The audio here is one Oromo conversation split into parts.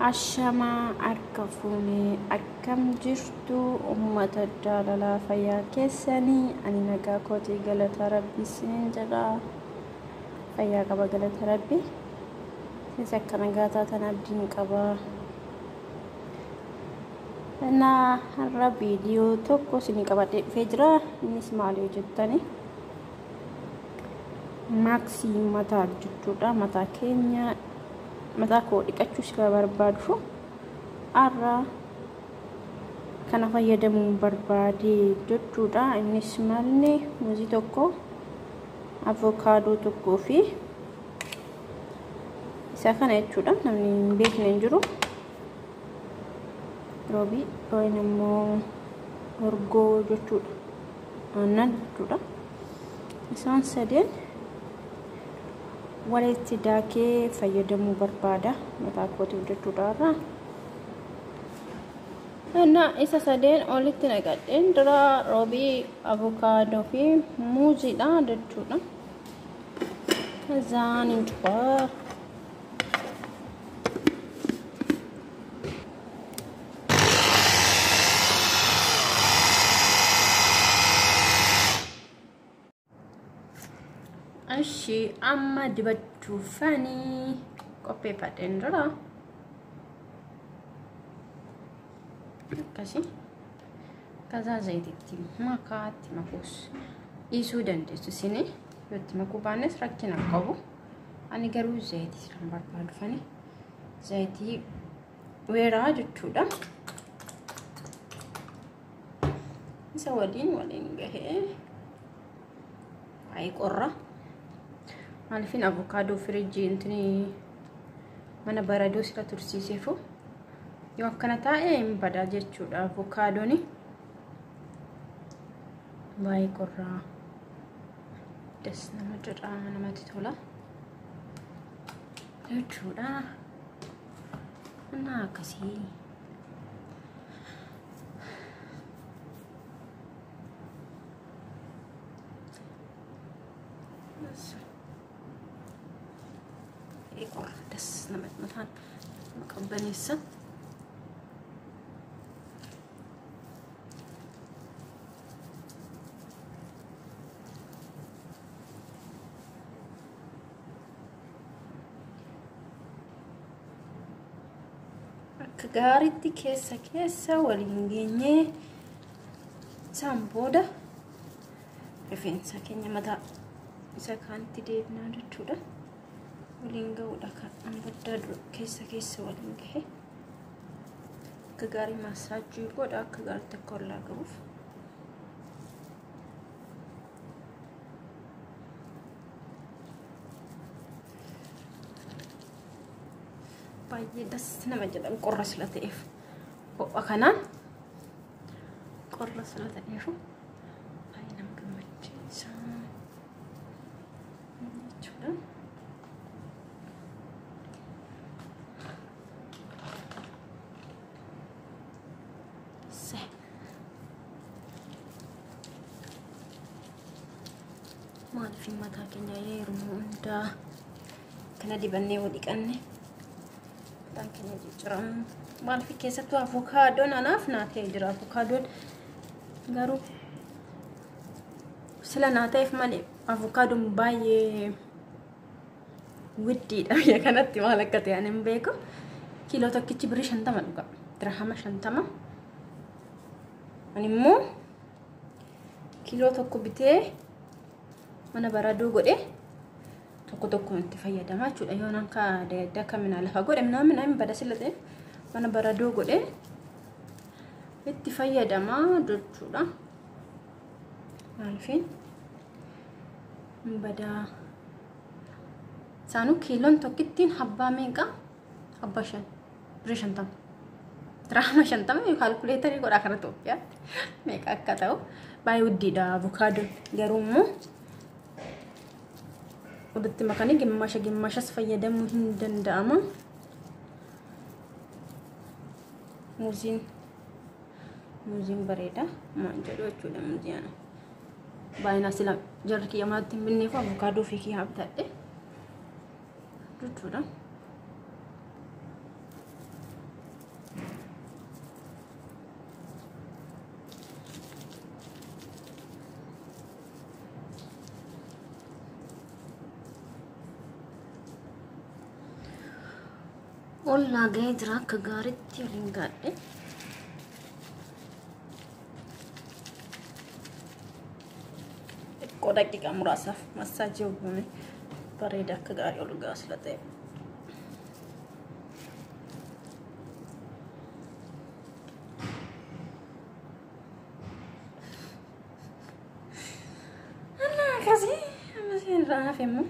Ashamaa harka fuunee akkam jirtu uummata jaalalaa fayyaa keessanii ani nagaa kootii galata rabbii siin jedha fayyaa qaba galata rabbii siis akka nagaa taatan abdiin qaba na har'a viidiyoo tokko isin qabadhee dhufee jira innis maal jettanii maaksii mataa jechuudha mataa keenya mataa koo dhiqachuu si barbaadu arra kana fayyadamuun barbaade jechuudha innis maalni muuzii tokko avokaadoo tokkoo fi isa kana jechuudha namni hin beekne hin jiru roobii yookiin immoo urgoo jechuudha aannan jechuudha isaan sadeen walitti daakee fayyadamuu barbaada mataa kootii jechuudha na isa sadeen walitti naqadheen dura roobii avokaadoo fi muuziidha jechuudha zaan inchuba Ashi amma dibachuufani qopheeffadheen jira akkasi kaza zayititti makaatti makuus dhiisuu dandeessu isinii yooti makuu baanes rakkina qabu ani garuu zayitii kan barbaadu fani zayitii weeraa jechuudha isa waliin gahee ay qorra Alfin avocado fridge intini mana baradoo sira tursiiseefu yoo akkana taa'ee hin badaa jechuudha avokadooni baay'ee qorraa des nama jedha namatti tola jechuudha na akkasii das namat matan makabanisa akka gaariitti keessa waliin geenyee isaan booda rifeensa keenya mataa isa kaanitti deebinaa jechuudha waliin ga'uudha kan badda keessa waliin gahe akka gaarii maasaajii godha akka gaariitti akka ollaa gahuuf baay'ee das nama jedhan qorra sila ta'eef ho'a kanaan qorra sila ta'eefu baay'ee nama gammachiisa jechuudha maal fi mataa keenya yeroo hundaa kana dibannee waliiqanne mataan keenya jijjiiramu maal fi keessattuu avokaadoon anaaf naatee jira avokaadoon garuu sila naateef malee avokaadoon baay'ee widdiidha biyya kanatti maal akka ta'an hin beeku kiiloo tokkichi birrii 50 dhuga dirhama 50 ani immoo kiiloo tokko bitee mana baradoo godhe tokko itti fayyadama jechuudha yoo nanka dadda kamina lafa godhe namni bada silate mana baradoo godhe itti fayyadama jechuudha alfiin bada saanu kiiloon tokkittiin habbaa meeqa habba 5 birrii 50 dirhama 50 kalkuleetarii godha kana Itoophiyaatti meeqa akka ta'u baay'ee widdiidha avokaadoon garuu immoo walitti makanii gimmashas fayyadamuu hin danda'ama muuziin bareeda maan jedhu jechuudha muuziyaana baay'ina sila jarri kiyamaatti hin binneef avokaadoo fi kiyyaa bitadhe jechuudha Ollaa gahee jira akka gaariitti waliin gaadhe. Xiqqoo daqiiqaa muraasaaf massaajii uumame bareeda akka gaarii ol gaas la ta'e. Akkasii irraa hafe immoo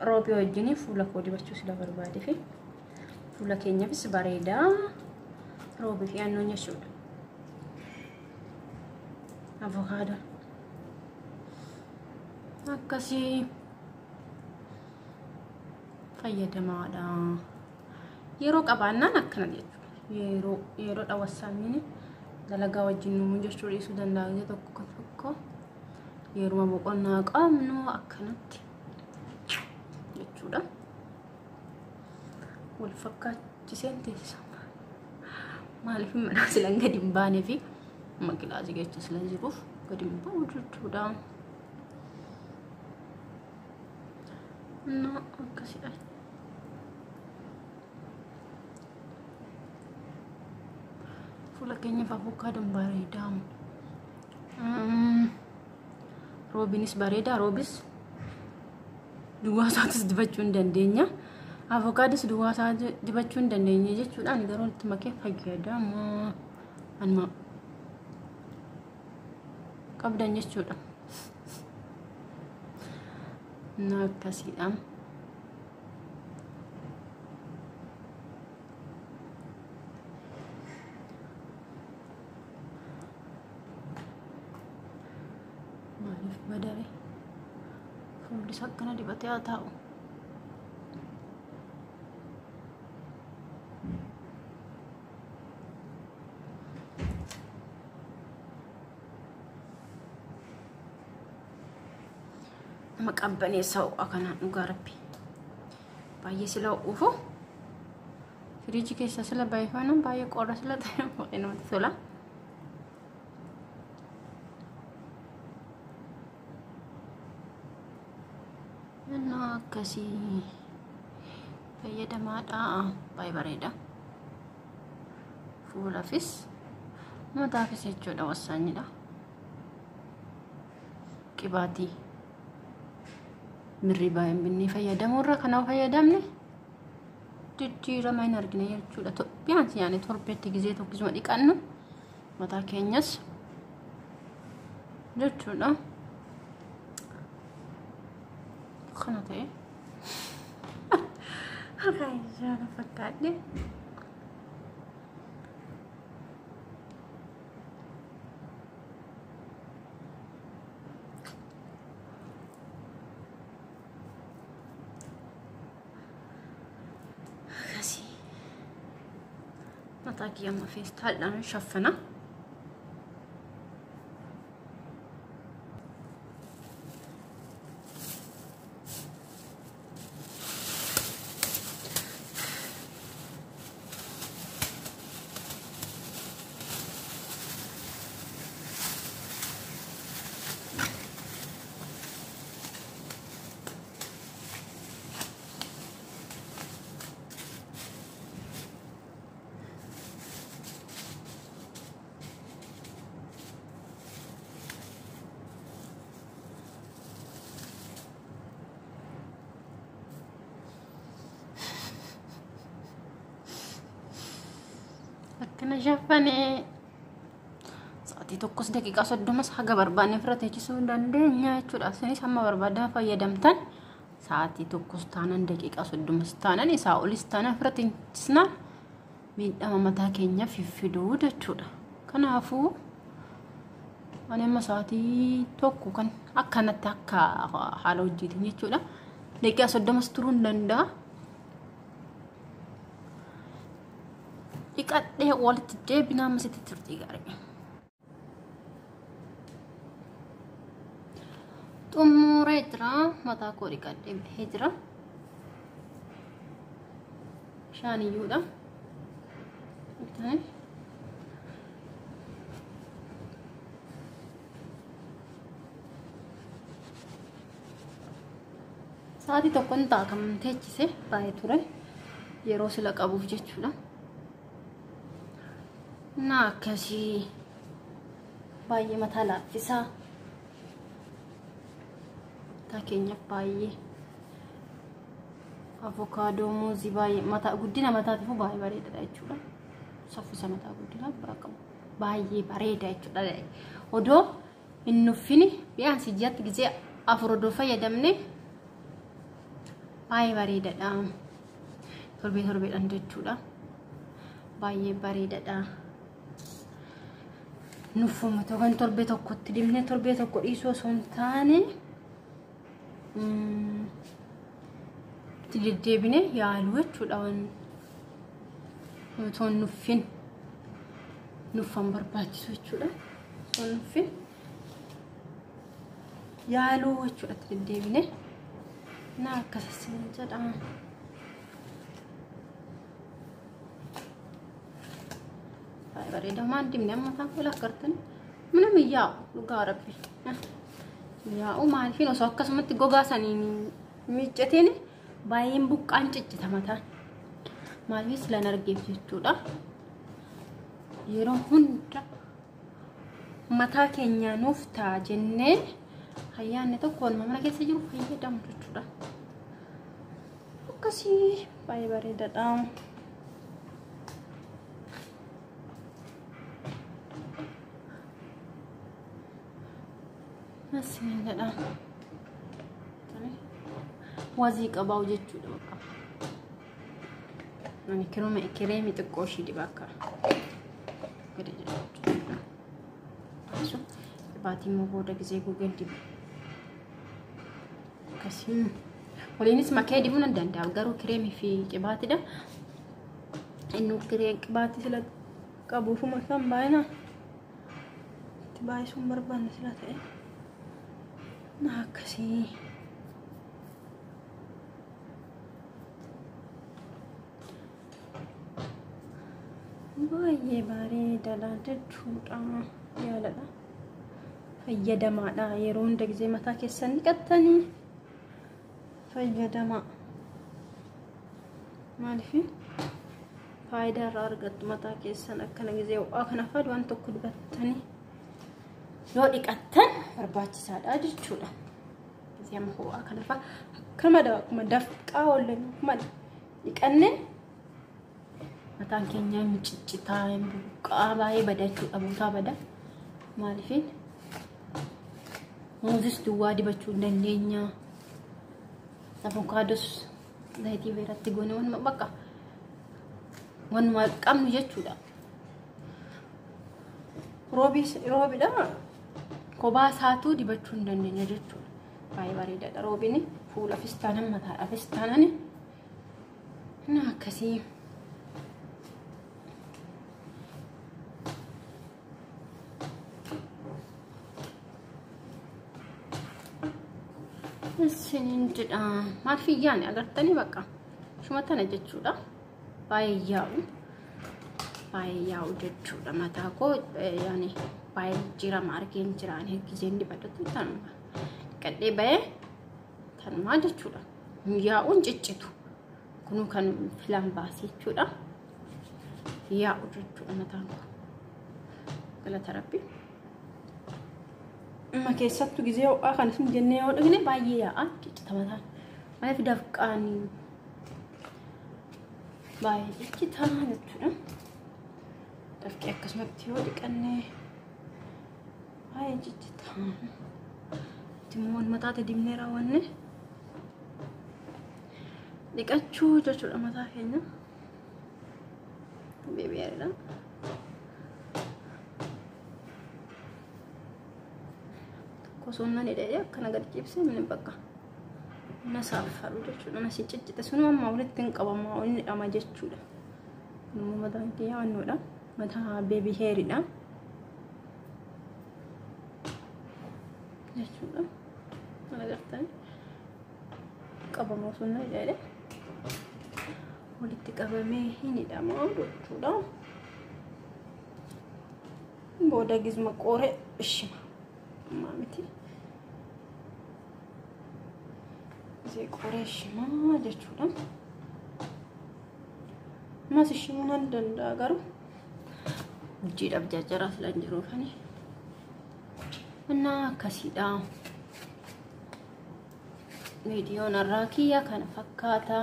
roobii wajjin fuula koo dibachuu sila barbaade fi fuula keenyaafis bareedaa roobii fi aannoon jechuudha. Avokaadoo akkasii fayyadamaadha. Yeroo qabaannaan akkana jechuudha. Yeroo dhawwasaaniin dalagaa wajjin nuumuun jechuudha dhiisuu danda'a tokko yeroo boqonnaa qabnu akkanatti jechuudha. Wal fakkaachiseen teessisa. Maaliif mana silan gadi hin baanee fi makilaasii keessa sila jiruuf gadi hin bahu jechuudha. Akkasiidha. Fuula keenyaaf avokaadoon bareedaa. Roobinis bareeda. Roobis duwwaa isaatis dibachuu hin dandeenya. Avokaadis duwwaa isaa dibachuu hin dandeenya jechuudha. Ani garuu itti makee fayyadama. Anuma qabdan jechuudha. Akkasiidha. Maaliif badare fuulli isaa akkana dibatee haa taa'u. Nama qabbaneessa ho'a kanaan dhugaa rabbi. Baay'ee sila ho'uufu firiijii keessa sila baay'ifannaan baay'ee qorra sila ta'e baay'ee namatti tola. Akkasii fayyadamaadha. Baay'ee bareeda. Fuulaafis mataafis jechuudha wassaanidha. Qibaatii mirri baay'een binnee fayyadamuurra kanaaf fayyadamne jijjiirama hin argine jechuudha. Biyaansi yaani torbeetti gizee tokkisuma dhiqannu mataa keenyas jechuudha. Kana ta'e Raisa fakkaadhe. Akkasii mataa kiyya amma feestaalidhaan shaffana. Akkana shaffane sa'aatii tokkos daqiiqaa 30 haga barbaanne ofirra teechisuu dandeenya jechuudha. Isinis hamma barbaadan fayyadamtan sa'aatii tokkos taanan daqiiqaa 30 taanan isaa olis taanan ofirra teechisnaan miidhama mataa keenya fiffiduu jechuudha. Kanaafuu ani amma sa'aatii tokko kan akkanatti akka haala hojiitiin jechuudha. Daqiiqaa 30 turuu hin danda'a. Dhiqadhee walitti deebinaa masitti turtii gaarii. Xumuree jira. Mataa koo dhiqadhee bahee jira. Shaaniyyuudha. Sa'aatii tokkoon ta'a kan teechise baay'ee ture. yeroo sila qabuuf jechuudha. Na akkasii baay'ee mataa laaffisaa mataa keenyaaf baay'ee avokaadoo muuzii baay'ee mataa guddina mataatiif baay'ee bareedaadha jechuudha. Saffisa mataa guddina baay'ee bareeda jechuudha. Odoo hin nuffini bi'aansi ji'atti gisee 4 odoo fayyadamne baay'ee bareedaadha. Torbeedhaan jechuudha. Baay'ee bareedaadha. Nuffuma tokkoon torbee tokkotti dibnee torbee tokko dhiisuu osoo hin taane deddeebine yaaluu jechuudha. Osoo hin nuffin nuffan barbaachisu jechuudha. Osoo hin nuffin yaaluu jechuudha deddeebine. Na akkasiin jedha. Bareeda maan dimne amma taan kula kartan mana miyaa lugaa rabbi yaa maaliifin osoo akkasumatti gogaa saniin miiccateen baay'een buqqaan ciccita mataan maaliif silan argeef jechuudha. Yeroo hunda mataa keenya nuuf ta'a jennee hayyaanne tokko mana keessa jiru fayyadamu jechuudha. Akkasii baay'ee bareedaadha. Asmindada wazii qabaa'u jechuudha bakka. Ani kireemii xiqqoo ishii dibakka. Gadi jechuudha. Asu baatiin moo booda gisee gugeen dibu. Akkasii waliinis makee dibuu nan danda'a garuu kireemii fi qibaatidha. Inni qibaati sila qabuufuma kan baay'ina itti baay'isuun barbaanne sila ta'e. Na akkasii baay'ee bareedaadha jechuudha. Yaaladha fayyadamaadha. Yeroo hunda gisee mataa keessan dhiqattanii fayyadamaa. Maaliif faayidaa irraa argattu mataa keessan akkana gisee ho'aa kana fa'aa waan tokko dibattanii yoo dhiqattan barbaachisaadha jechuudha. Gisee amma ho'aa kana fa'aa akkuma dafqaa oolan mala dhiqanne mataan keenya miciccitaa buqqaa baay'ee bada jechuudha. Buutaa bada maaliifin muuzis duwwaa dibachuu hin dandeenya. Avokaados zayitii biratti goone wanuma bakka wanuma qabnu jechuudha. Roobidha kophaa isaatuu dibachuu hin dandeenya jechuudha. Baay'ee bareedaadha roobini fuula fistaanan mataadha fistaanan na akkasii. Sinin jedha maaliif yaani agartanii bakka shumatana jechuudha. Baay'ee yaa'u jechuudha. Mataa koo yaani baay'ee jirama argeen jiraan giseen dibadatu tanuma qadhee ba'ee tanuma jechuudha. Yaa'uun ciccitu kunu kan filan baasii jechuudha. Yaa'u jechuudha mataan koo galata rabbi. Ma keessattuu gisee ho'aa kanas jennee yoo dhigne baay'ee yaa'a ciccita mataan. Maaliif dafqaan baay'ee ciccita jechuudha. Dafqee akkasumatti yoo dhiqanne baay'ee ciccita. Timmoon mataatti dibnee raawwanne dhiqachuu jechuudha mataa keenya. Beebiyaadha. Kosonnan idee akkana gad cibsee min bakka na saafaru jechuudha. Na si ciccite sunu amma walitti hin qabamaa inni dhama jechuudha. Nama mataan kiyyaa wannoodha. Mataa beebii heeridha jechuudha. Agartan qabamoo sunna idee walitti qabamee hin hidhamaa jechuudha. Booda gizma qooree ishima miti. Zee qoreeshima jechuudha. ما سيشمون هندن داغرو جيد أبجاجرة سلانجرو فني أنا كسيدا فيديو نراكية كان فكاتا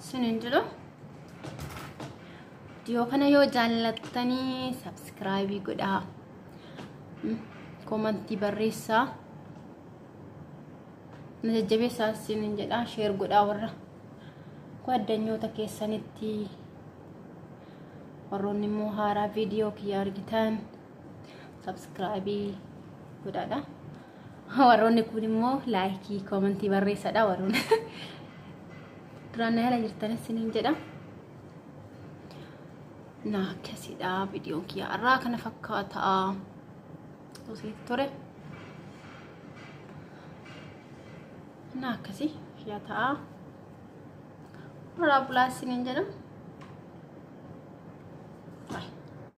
سننجلو فيديو كان يو جالتني سبسكرايبي قدا كومنتي بريسا نججبي ساسين جدا شير قدا ورا قدنيو تكيسانيتي وروني مهارة فيديو كي أرجتان سبسكرايبي قدا دا وروني كوني مو لايكي كومنتي بريسا دا وروني ترانا هلا جرتاني سنين جدا نا كسي دا فيديو كي أراك نفكاتا توسيت توري نا كسي يا تا رابلا سنين جدا